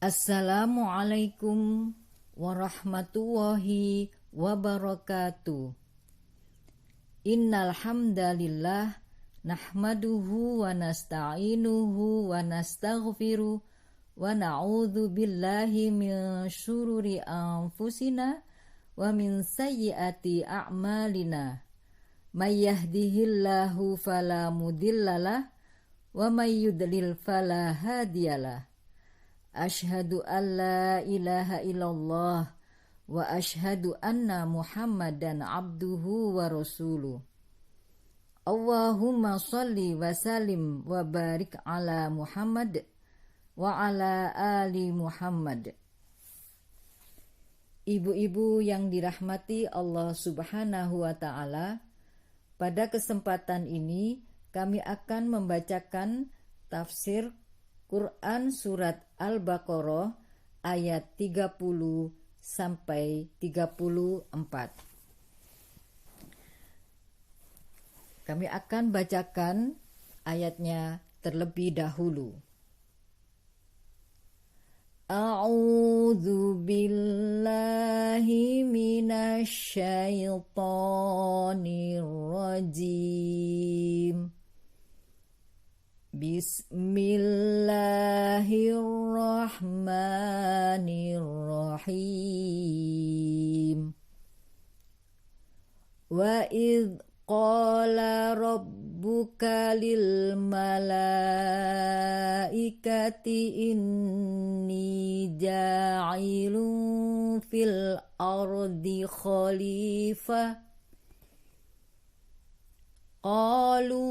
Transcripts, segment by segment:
Assalamualaikum warahmatullahi wabarakatuh. Innal hamdalillah nahmaduhu wa nasta'inuhu wa nastaghfiruh wa na'udzu billahi min syururi anfusina wa min sayyiati a'malina. May yahdihillahu fala mudhillalah wa may yudlil fala hadiyalah. Asyhadu an la ilaha illallah wa asyhadu anna Muhammadan abduhu wa rasuluh. Allahumma shalli wa sallim wa barik ala Muhammad wa ala ali Muhammad. Ibu-ibu yang dirahmati Allah Subhanahu wa ta'ala, pada kesempatan ini kami akan membacakan tafsir Quran Surat Al-Baqarah ayat 30 sampai 34. Kami akan bacakan ayatnya terlebih dahulu. A'udzu billahi minasy syaithanir rajim. Bismillahirrahmanirrahim. Wa idh qala rabbuka lil malaikati inni ja'ilun fil ardi khalifah. Qalu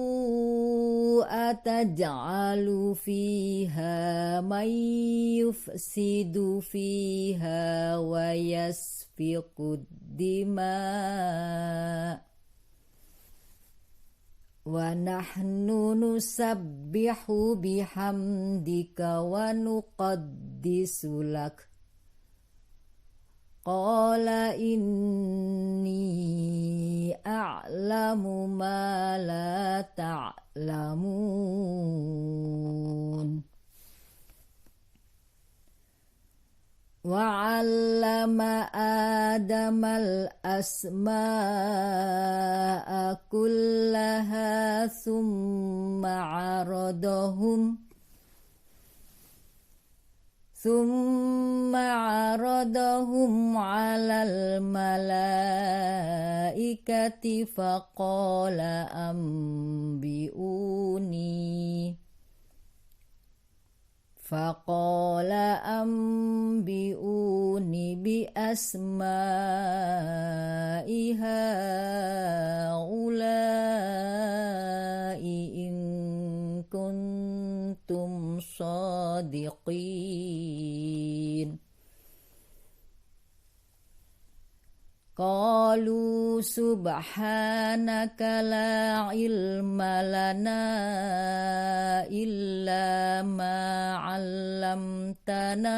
ataj'alu fiha may yufsidu fiha wa yasfiqud dima wa nahnu nusabbihu bihamdika wa nuqaddisu lak. Qala inni a'lamu ma la ta'lamun. Wa 'allama Adamal asma'a kullaha thumma 'aradahum 'alal malaikati faqala ambi'uni bi asma'i haula'i in kuntum shadiqin. Qalu subhanaka la ilma lana illa ma 'allamtana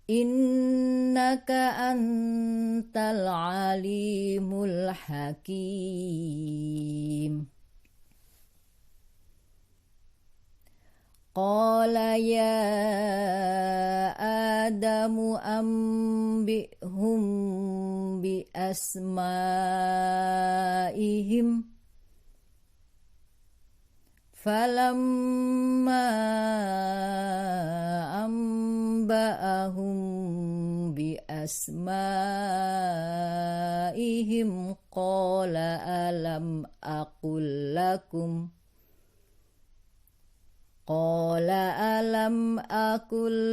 innaka antal alimul hakim. Qala ya Adamu ambihum bi asma'ihim. Falamma amba'ahum bi asma'ihim qala alam aqul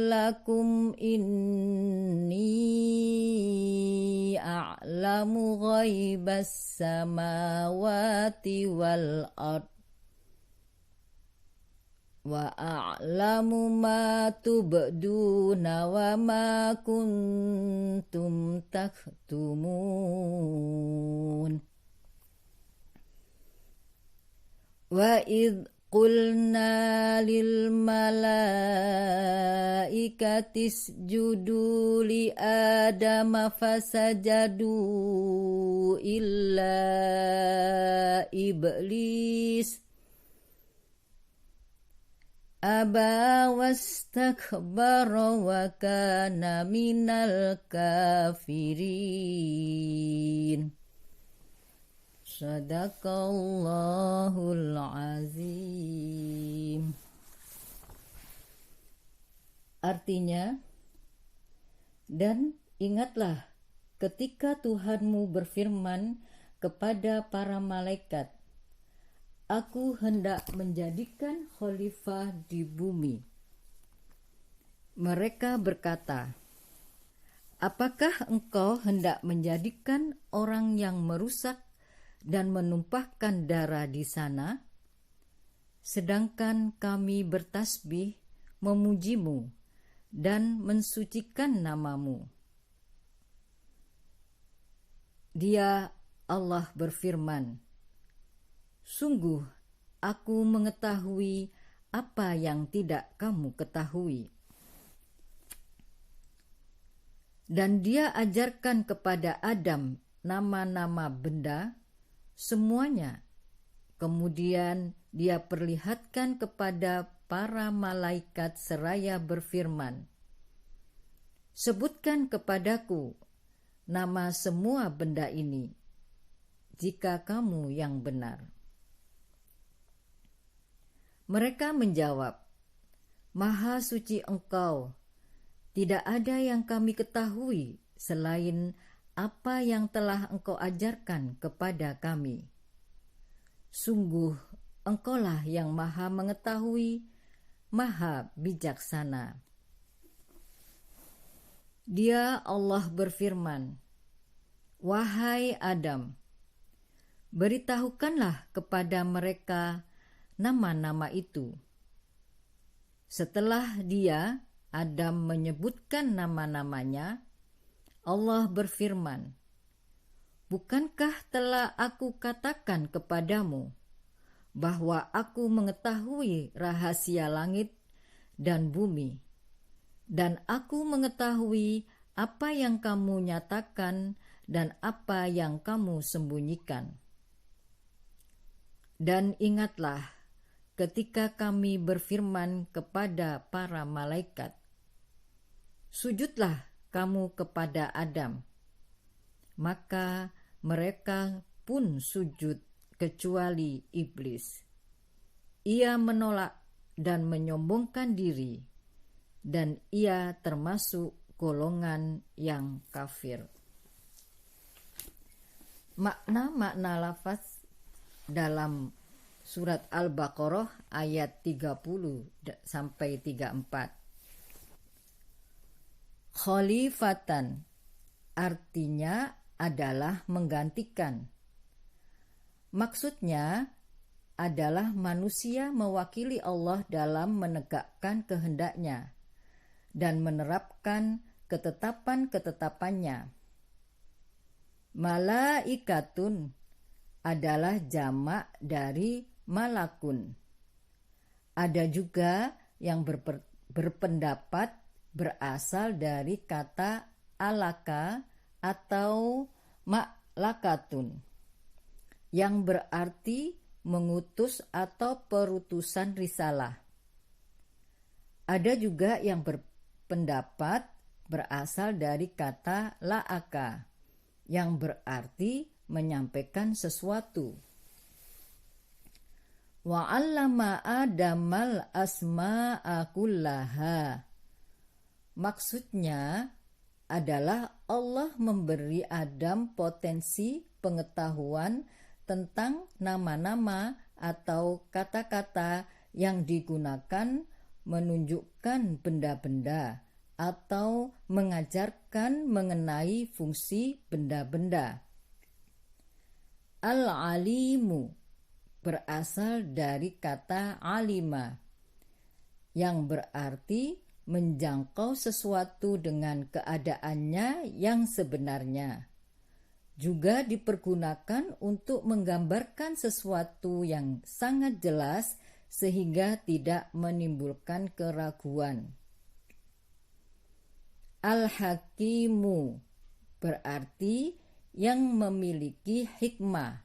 lakum inni a'lamu ghaibas samawati wal ard wa a'lamu ma tubduna wa ma kuntum taktumun. Wa idh qulna lil malaikati isjudu li adama fasajadu illa iblis aba wastakbara wa kana minal kafirin. Sadaqallahul azim. Artinya, dan ingatlah ketika Tuhanmu berfirman kepada para malaikat, Aku hendak menjadikan khalifah di bumi. Mereka berkata, Apakah engkau hendak menjadikan orang yang merusak dan menumpahkan darah di sana? Sedangkan kami bertasbih, memujimu, dan mensucikan namamu. Dia Allah berfirman, Sungguh, aku mengetahui apa yang tidak kamu ketahui. Dan dia ajarkan kepada Adam nama-nama benda, semuanya. Kemudian dia perlihatkan kepada para malaikat seraya berfirman, Sebutkan kepadaku nama semua benda ini, jika kamu yang benar. Mereka menjawab, Maha suci Engkau, tidak ada yang kami ketahui selain apa yang telah Engkau ajarkan kepada kami. Sungguh, Engkaulah yang maha mengetahui, maha bijaksana. Dia Allah berfirman, Wahai Adam, beritahukanlah kepada mereka nama-nama itu. Setelah dia, Adam, menyebutkan nama-namanya, Allah berfirman, Bukankah telah aku katakan kepadamu bahwa aku mengetahui rahasia langit dan bumi, dan aku mengetahui apa yang kamu nyatakan dan apa yang kamu sembunyikan. Dan ingatlah, ketika kami berfirman kepada para malaikat, Sujudlah kamu kepada Adam. Maka mereka pun sujud kecuali iblis. Ia menolak dan menyombongkan diri, dan ia termasuk golongan yang kafir. Makna-makna lafaz dalam Surat Al-Baqarah ayat 30 sampai 34. Khalifatan artinya adalah menggantikan. Maksudnya adalah manusia mewakili Allah dalam menegakkan kehendaknya dan menerapkan ketetapan-ketetapannya. Malaikatun adalah jamak dari malakun. Ada juga yang berpendapat berasal dari kata alaka atau maklakatun, yang berarti mengutus atau perutusan risalah. Ada juga yang berpendapat berasal dari kata la'aka, yang berarti menyampaikan sesuatu. Wa'allama Adamal asma'a kullaha. Maksudnya adalah Allah memberi Adam potensi pengetahuan tentang nama-nama atau kata-kata yang digunakan menunjukkan benda-benda atau mengajarkan mengenai fungsi benda-benda. Al-alimu berasal dari kata alima, yang berarti menjangkau sesuatu dengan keadaannya yang sebenarnya. Juga dipergunakan untuk menggambarkan sesuatu yang sangat jelas sehingga tidak menimbulkan keraguan. Al-hakimu berarti yang memiliki hikmah.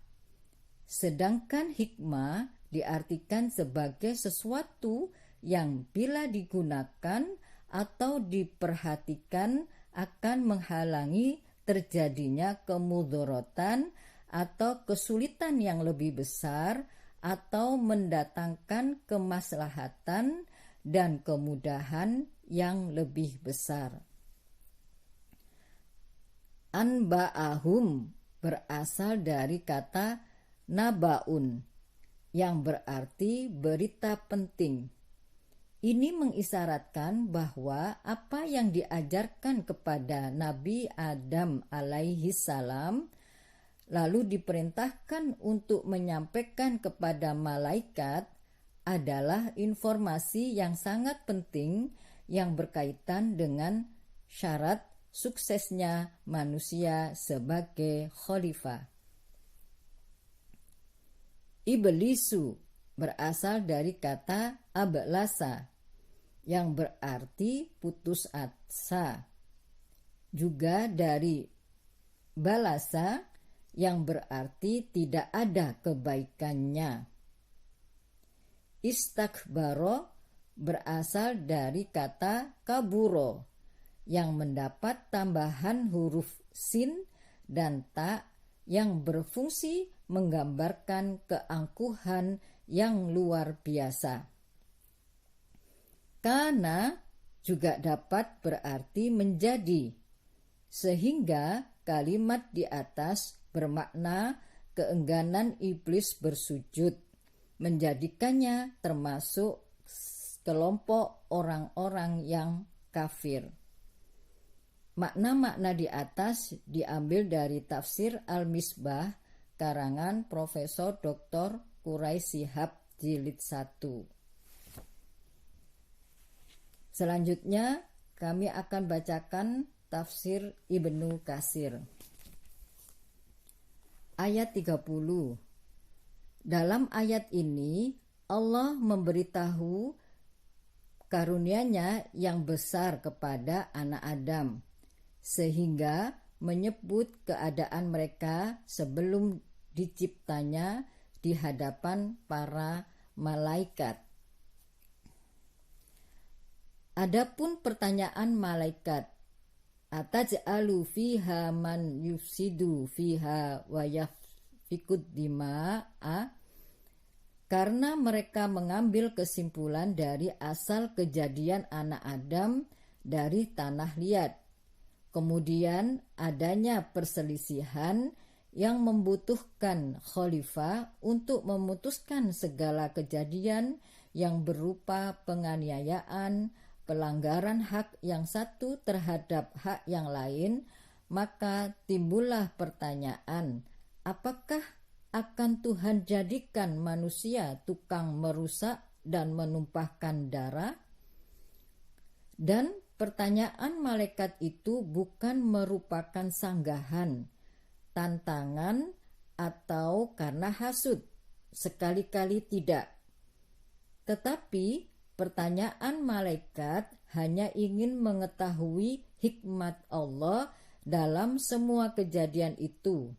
Sedangkan hikmah diartikan sebagai sesuatu yang bila digunakan atau diperhatikan akan menghalangi terjadinya kemudorotan atau kesulitan yang lebih besar atau mendatangkan kemaslahatan dan kemudahan yang lebih besar. Anba'ahum berasal dari kata nabaun yang berarti berita penting. Ini mengisyaratkan bahwa apa yang diajarkan kepada Nabi Adam alaihi salam lalu diperintahkan untuk menyampaikan kepada malaikat adalah informasi yang sangat penting yang berkaitan dengan syarat suksesnya manusia sebagai khalifah. Iblisu berasal dari kata ablasa yang berarti putus asa, juga dari balasa yang berarti tidak ada kebaikannya. Istakbaro berasal dari kata kaburo yang mendapat tambahan huruf sin dan ta yang berfungsi menggambarkan keangkuhan yang luar biasa. Kana juga dapat berarti menjadi, sehingga kalimat di atas bermakna keengganan iblis bersujud, menjadikannya termasuk kelompok orang-orang yang kafir. Makna-makna di atas diambil dari tafsir Al-Misbah karangan Profesor Dr. Quraisy Shihab jilid 1. Selanjutnya kami akan bacakan tafsir Ibnu Katsir. Ayat 30. Dalam ayat ini Allah memberitahu karunia-Nya yang besar kepada anak Adam, sehingga menyebut keadaan mereka sebelum diciptanya di hadapan para malaikat. Adapun pertanyaan malaikat, ataj'alu fiha man yufsidu fiha wa yasfikud dima'a, karena mereka mengambil kesimpulan dari asal kejadian anak Adam dari tanah liat. Kemudian adanya perselisihan yang membutuhkan khalifah untuk memutuskan segala kejadian yang berupa penganiayaan, pelanggaran hak yang satu terhadap hak yang lain, maka timbullah pertanyaan, apakah akan Tuhan jadikan manusia tukang merusak dan menumpahkan darah? Dan pertanyaan malaikat itu bukan merupakan sanggahan, tantangan, atau karena hasud, sekali-kali tidak. Tetapi pertanyaan malaikat hanya ingin mengetahui hikmat Allah dalam semua kejadian itu.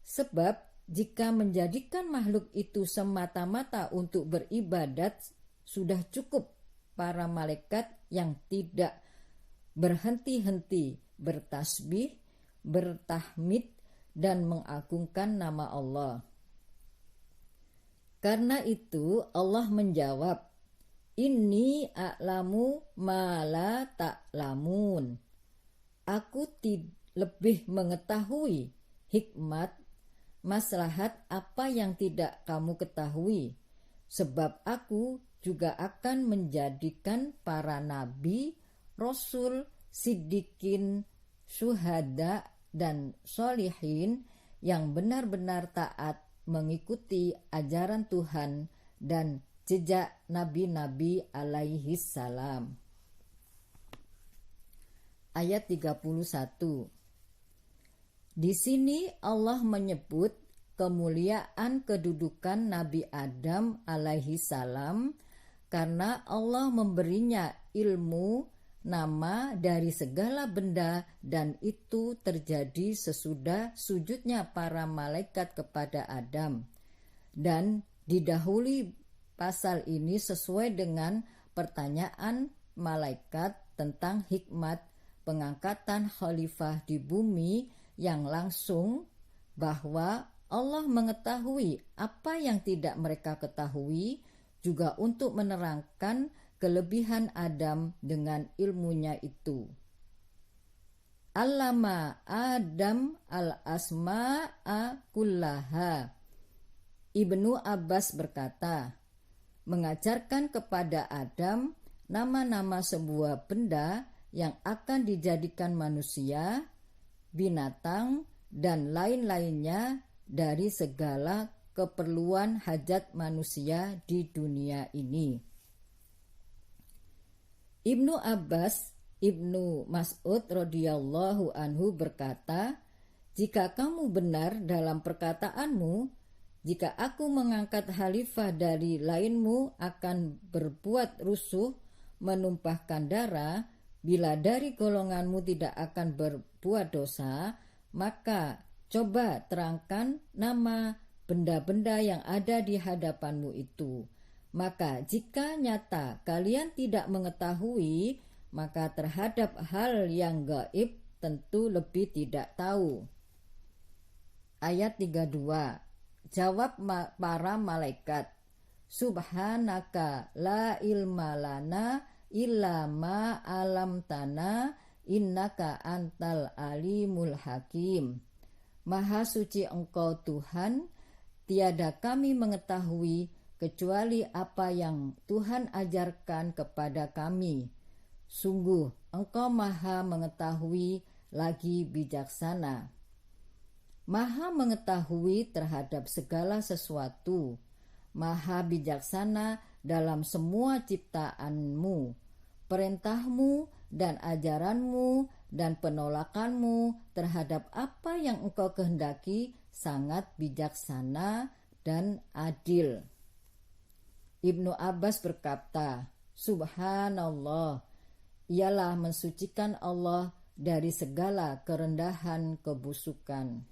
Sebab jika menjadikan makhluk itu semata-mata untuk beribadat, sudah cukup para malaikat yang tidak berhenti-henti bertasbih, bertahmid, dan mengagungkan nama Allah. Karena itu Allah menjawab, Inni a'lamu ma la ta'lamun. Aku lebih mengetahui hikmat, maslahat apa yang tidak kamu ketahui. Sebab aku juga akan menjadikan para nabi, rasul, siddiqin, syuhada, dan sholihin yang benar-benar taat mengikuti ajaran Tuhan dan jejak nabi-nabi alaihi salam. Ayat 31. Di sini Allah menyebut kemuliaan kedudukan Nabi Adam alaihi salam karena Allah memberinya ilmu, nama dari segala benda, dan itu terjadi sesudah sujudnya para malaikat kepada Adam. Dan didahului pasal ini sesuai dengan pertanyaan malaikat tentang hikmat pengangkatan khalifah di bumi yang langsung, bahwa Allah mengetahui apa yang tidak mereka ketahui, juga untuk menerangkan kelebihan Adam dengan ilmunya itu. Allama Adam al-asma'a kullaha. Ibnu Abbas berkata, mengajarkan kepada Adam nama-nama sebuah benda yang akan dijadikan manusia, binatang, dan lain-lainnya dari segala keperluan hajat manusia di dunia ini. Ibnu Abbas, Ibnu Mas'ud radhiyallahu anhu berkata, jika kamu benar dalam perkataanmu, jika aku mengangkat khalifah dari lainmu akan berbuat rusuh, menumpahkan darah, bila dari golonganmu tidak akan berbuat dosa, maka coba terangkan nama benda-benda yang ada di hadapanmu itu. Maka jika nyata kalian tidak mengetahui, maka terhadap hal yang gaib tentu lebih tidak tahu. Ayat 32. Jawab para malaikat, Subhanaka la ilma lana illa ma alamtana innaka antal alimul hakim. Maha suci Engkau Tuhan, tiada kami mengetahui kecuali apa yang Tuhan ajarkan kepada kami. Sungguh Engkau Maha mengetahui lagi bijaksana. Maha mengetahui terhadap segala sesuatu, Maha bijaksana dalam semua ciptaanmu, perintahmu dan ajaranmu dan penolakanmu terhadap apa yang Engkau kehendaki sangat bijaksana dan adil. Ibnu Abbas berkata, Subhanallah, ialah mensucikan Allah dari segala kerendahan kebusukan.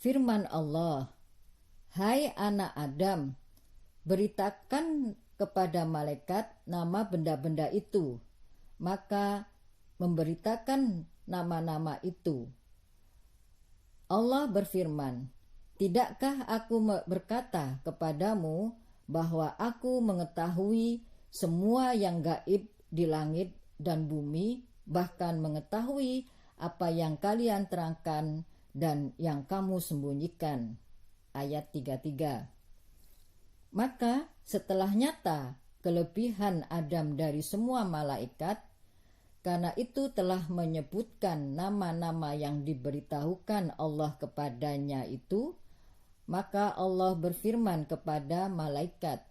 Firman Allah, hai anak Adam, beritakan kepada malaikat nama benda-benda itu, maka memberitakan nama-nama itu. Allah berfirman, tidakkah aku berkata kepadamu bahwa aku mengetahui semua yang gaib di langit dan bumi, bahkan mengetahui apa yang kalian terangkan dan yang kamu sembunyikan. Ayat 33. Maka setelah nyata kelebihan Adam dari semua malaikat, karena itu telah menyebutkan nama-nama yang diberitahukan Allah kepadanya itu, maka Allah berfirman kepada malaikat,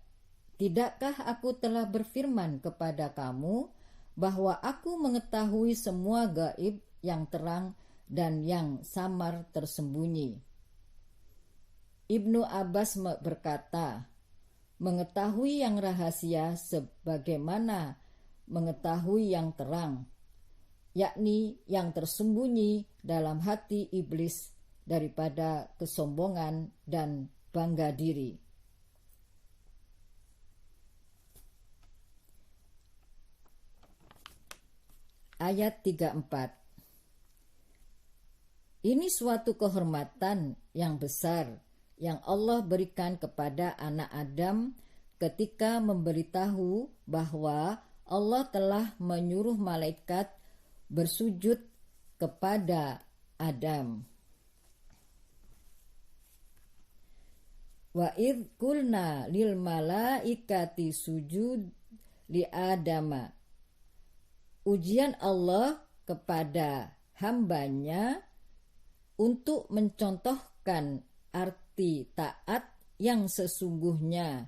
tidakkah aku telah berfirman kepada kamu bahwa aku mengetahui semua gaib yang terang dan yang samar tersembunyi. Ibnu Abbas berkata, mengetahui yang rahasia sebagaimana mengetahui yang terang, yakni yang tersembunyi dalam hati iblis daripada kesombongan dan bangga diri. Ayat 34. Ini suatu kehormatan yang besar yang Allah berikan kepada anak Adam ketika memberitahu bahwa Allah telah menyuruh malaikat bersujud kepada Adam. Wa idh qulna lil malaikati sujud li Adama. Ujian Allah kepada hambanya untuk mencontohkan arti taat yang sesungguhnya,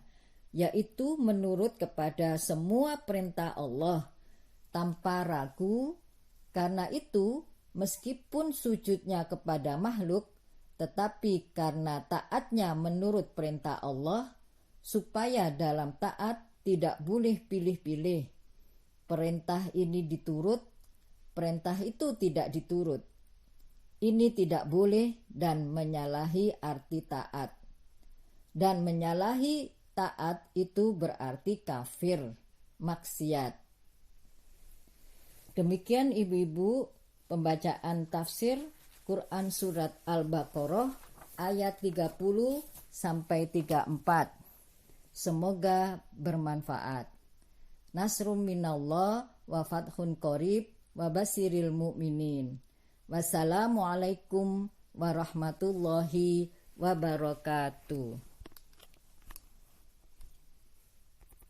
yaitu menurut kepada semua perintah Allah tanpa ragu. Karena itu, meskipun sujudnya kepada makhluk, tetapi karena taatnya menurut perintah Allah, supaya dalam taat tidak boleh pilih-pilih. Perintah ini diturut, perintah itu tidak diturut. Ini tidak boleh dan menyalahi arti taat. Dan menyalahi taat itu berarti kafir, maksiat. Demikian ibu-ibu pembacaan tafsir Quran surat Al-Baqarah ayat 30 sampai 34. Semoga bermanfaat. Nasrum minallah wa fathun qarib wa basiril mu'minin. Wassalamualaikum warahmatullahi wabarakatuh.